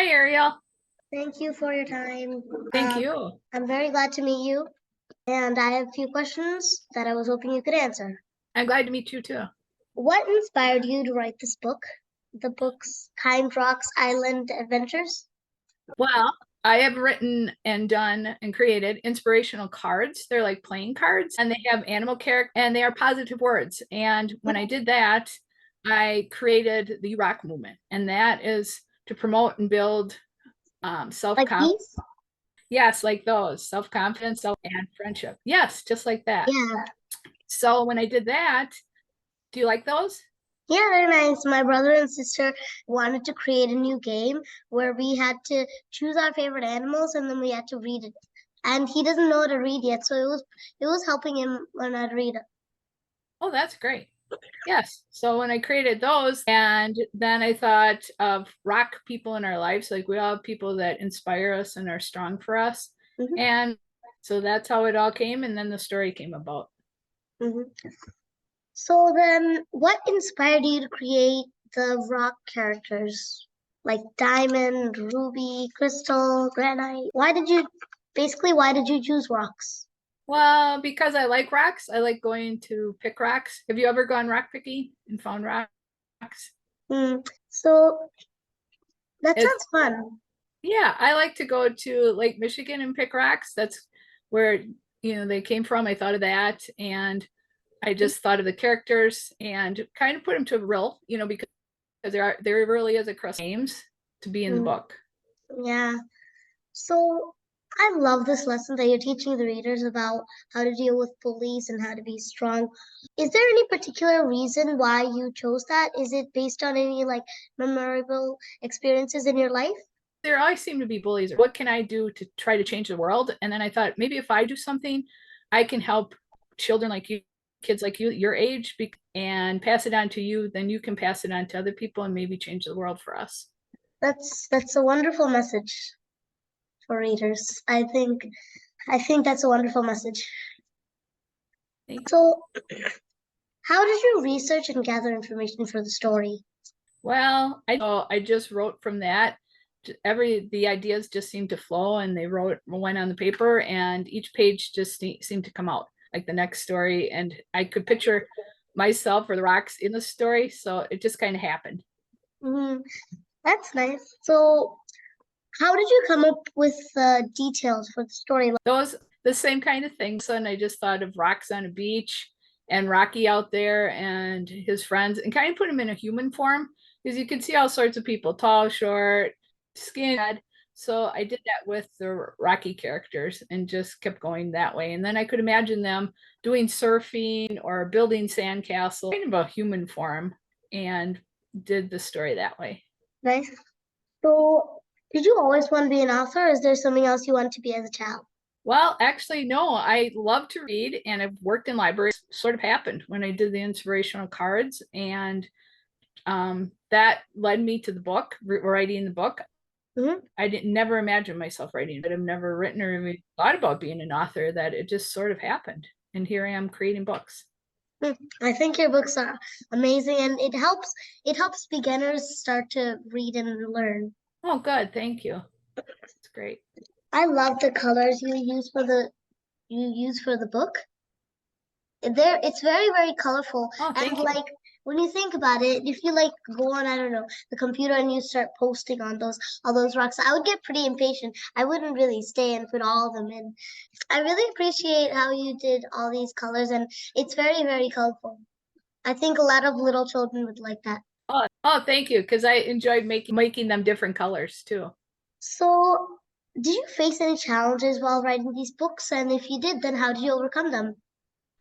Hi, Ariel. Thank you for your time. Thank you. I'm very glad to meet you, and I have a few questions that I was hoping you could answer. I'm glad to meet you too. What inspired you to write this book? The book's Kind Rocks Island Adventures? Well, I have written and done and created inspirational cards. They're like playing cards, and they have animal character and they are positive words. And when I did that, I created the rock movement, and that is to promote and build Like self-confidence. these? Yes, like those, self-confidence, and friendship. Yes, just like that. Yeah. So when I did that, do you like those? Yeah, very nice. My brother and sister wanted to create a new game where we had to choose our favorite animals and then we had to read it. And he doesn't know how to read yet, so it was helping him learn how to read it. Oh, that's great. Yes. So when I created those, and then I thought of rock people in our lives, like we all have people that inspire us and are strong for us. Mhm, And so that's how it all came. And then the story came about. mhm. So then, what inspired you to create the rock characters like Diamond, Ruby, Crystal, Granite? Why did you choose rocks? Well, because I like rocks, I like going to pick rocks. Have you ever gone rock picking and found rocks? So that It's, sounds fun. yeah, I like to go to Lake Michigan and pick rocks. That's where, they came from. I thought of that. And I just thought of the characters and kind of put them to real, because there really is a crust names to be in the Mm, book. yeah. So I love this lesson that you're teaching the readers about how to deal with bullies and how to be strong. Is there any particular reason why you chose that? Is it based on any like memorable experiences in your life? There always seem to be bullies. What can I do to try to change the world? And then I thought maybe if I do something, I can help children like you, kids like you, your age, and pass it on to you. Then you can pass it on to other people and maybe change the world for us. That's a wonderful message for readers. I think that's a wonderful message. So, how did you research and gather information for the story? Well, I just wrote from that. The ideas just seemed to flow, and they went on the paper, and each page just seemed to come out like the next story, and I could picture myself or the rocks in the story, so it just kind of happened. Mm, that's nice. So, how did you come up with the details for the story? Those the same kind of things, and I just thought of rocks on a beach and Rocky out there and his friends, and kind of put him in a human form because you could see all sorts of people, tall, short, skinny. So I did that with the Rocky characters and just kept going that way. And then I could imagine them doing surfing or building sandcastles, kind of a human form, and did the story that way. Nice. So, did you always want to be an author, or is there something else you want to be as a child? Well, actually, no, I love to read and I've worked in libraries. Sort of happened when I did the inspirational cards, and that led me to the book, writing the book. Hmm. I didn't never imagine myself writing, but I've never written or even thought about being an author. That it just sort of happened, and here I am creating books. I think your books are amazing, and it helps beginners start to read and learn. Oh, good, thank you. It's great. I love the colors you use for the book. It's very, very colorful. Oh, And thank you. like when you think about it, if you like go on, I don't know, the computer and you start posting on all those rocks, I would get pretty impatient. I wouldn't really stay and put all of them in. I really appreciate how you did all these colors and it's very, very colorful. I think a lot of little children would like that. Oh, thank you, because I enjoyed making them different colors too. So, did you face any challenges while writing these books? And if you did, then how did you overcome them?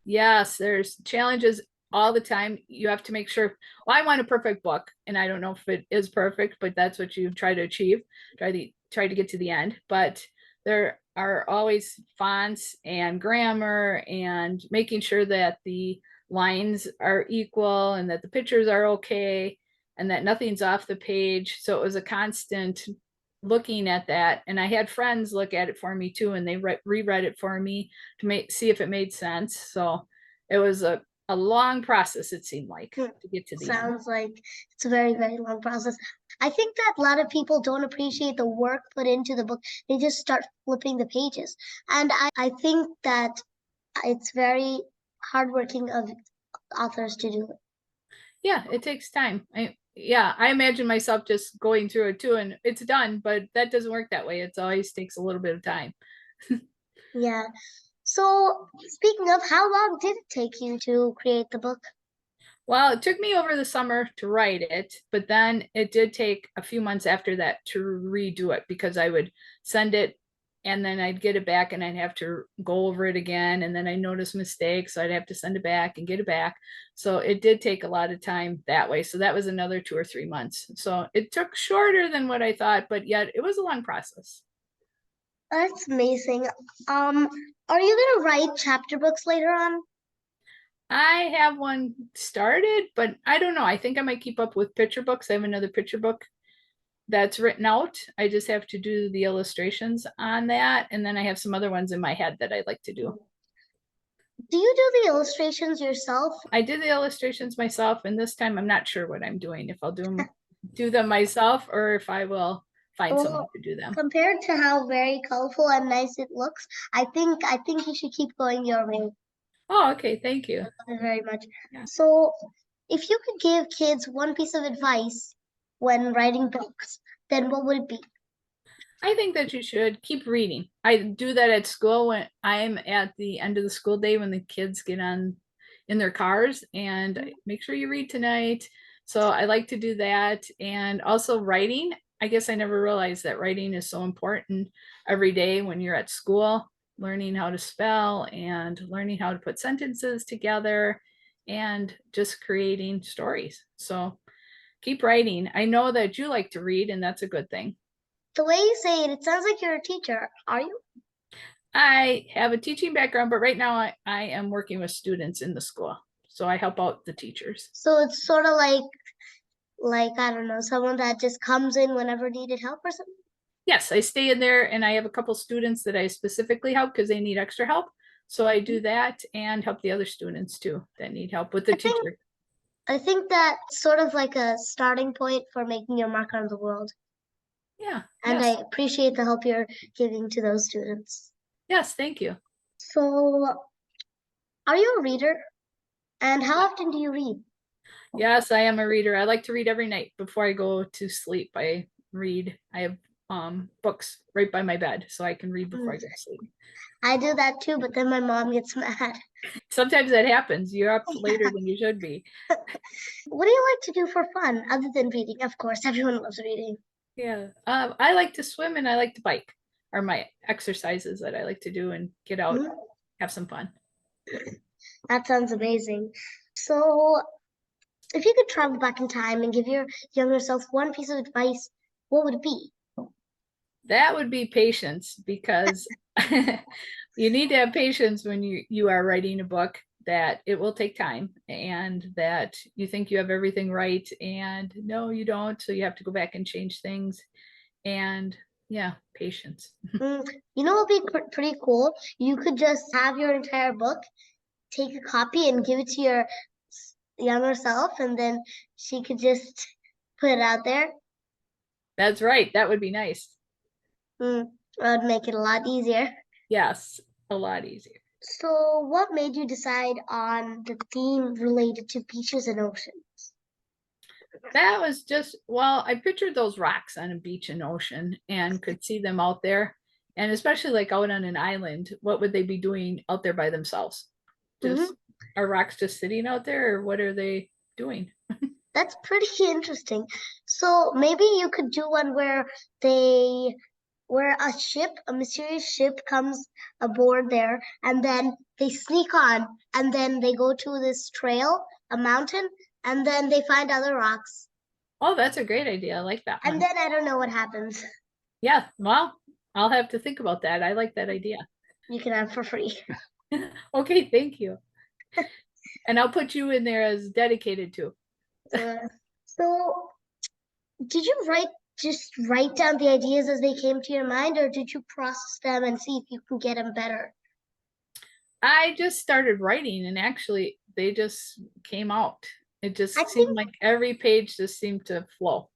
Yes, there's challenges all the time. You have to make sure. Well, I want a perfect book, and I don't know if it is perfect, but that's what you try to achieve. Try to get to the end. But there are always fonts and grammar and making sure that the lines are equal and that the pictures are okay and that nothing's off the page. So it was a constant looking at that, and I had friends look at it for me too, and they reread it for me to see if it made sense. So it was a long process, it seemed like, Hmm. to get to the end. Sounds like it's a very, very long process. I think that a lot of people don't appreciate the work put into the book. They just start flipping the pages. And I think that it's very hardworking of authors to do it. Yeah, it takes time. I imagine myself just going through it too, and it's done, but that doesn't work that way. It's always takes a little bit of time. Yeah. So speaking of, how long did it take you to create the book? Well, it took me over the summer to write it, but then it did take a few months after that to redo it because I would send it and then I'd get it back and I'd have to go over it again. And then I noticed mistakes, so I'd have to send it back and get it back. So it did take a lot of time that way. So that was another 2 or 3 months. So it took shorter than what I thought, but yet it was a long process. That's amazing. Um, are you gonna write chapter books later on? I have one started, but I don't know. I think I might keep up with picture books. I have another picture book that's written out. I just have to do the illustrations on that. And then I have some other ones in my head that I'd like to do. Do you do the illustrations yourself? I did the illustrations myself, and this time I'm not sure what I'm doing, if I'll do them myself or if I will find someone Well, to do them. compared to how very colorful and nice it looks, I think you should keep going your way. Oh, okay. Thank you. Love it very much. Yeah. So, if you could give kids one piece of advice when writing books, then what would it be? I think that you should keep reading. I do that at school when I'm at the end of the school day when the kids get on in their cars and make sure you read tonight. So I like to do that. And also writing. I guess I never realized that writing is so important every day when you're at school, learning how to spell and learning how to put sentences together and just creating stories. So keep writing. I know that you like to read, and that's a good thing. The way you say it, it sounds like you're a teacher. Are you? I have a teaching background, but right now I am working with students in the school. So I help out the teachers. So it's sort of like I don't know, someone that just comes in whenever needed help or something. Yes, I stay in there and I have a couple students that I specifically help because they need extra help. So I do that and help the other students too that need help with the I think teacher. I think that's sort of like a starting point for making your mark on the world. Yeah. And I Yes. appreciate the help you're giving to those students. Yes. Thank you. So, are you a reader? And how often do you read? Yes, I am a reader. I like to read every night before I go to sleep. I read. I have books right by my bed so I can read before I go to sleep. I do that too, but then my mom gets mad. Sometimes that happens. You're up later than you should be. What do you like to do for fun other than reading? Of course, everyone loves reading. Yeah. I like to swim and I like to bike are my exercises that I like to do and get out, Mhm. have some fun. That sounds amazing. So, if you could travel back in time and give your younger self one piece of advice, what would it be? That would be patience because you need to have patience when you are writing a book that it will take time and that you think you have everything right and no you don't, so you have to go back and change things and yeah, patience. You know what would be pretty cool? You could just have your entire book, take a copy, and give it to your younger self, and then she could just put it out there. That's right, that would be nice. That would make it a lot easier. Yes, a lot easier. So, what made you decide on the theme related to beaches and oceans? That was just, well, I pictured those rocks on a beach and ocean and could see them out there. And especially like out on an island, what would they be doing out there by themselves? Hmm. Just are rocks just sitting out there or what are they doing? That's pretty interesting. So maybe you could do one where a ship, a mysterious ship comes aboard there, and then they sneak on, and then they go to this trail, a mountain, and then they find other rocks. Oh, that's a great idea. I like that And one. then I don't know what happens. Yeah, well, I'll have to think about that. I like that idea. You can have for free. Okay, thank you. And I'll put you in there as dedicated to. Uh, so did you just write down the ideas as they came to your mind, or did you process them and see if you can get them better? I just started writing and actually they just came out. It I just seemed think like every page just seemed to flow.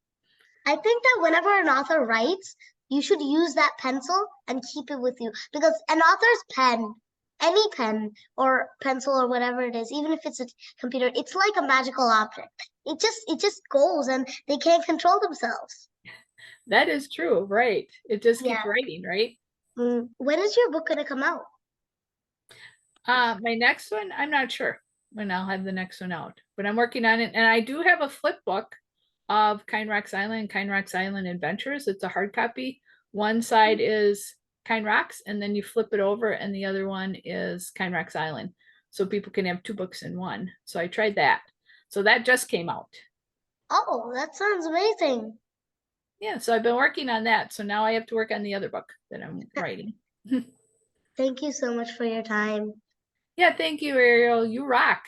I think that whenever an author writes, you should use that pencil and keep it with you because an author's pen, any pen or pencil or whatever it is, even if it's a computer, it's like a magical object. It just goes and they can't control themselves. That is true, right? It just keeps Yeah. writing, right? When is your book gonna come out? My next one, I'm not sure when I'll have the next one out, but I'm working on it. And I do have a flip book of Kind Rocks Island, Kind Rocks Island Adventures. It's a hard copy. One side is Kind Rocks, and then you flip it over, and the other one is Kind Rocks Island. So people can have two books in one. So I tried that. So that just came out. Oh, that sounds amazing. Yeah, so I've been working on that. So now I have to work on the other book that I'm writing. Thank you so much for your time. Yeah, thank you, Ariel. You rock.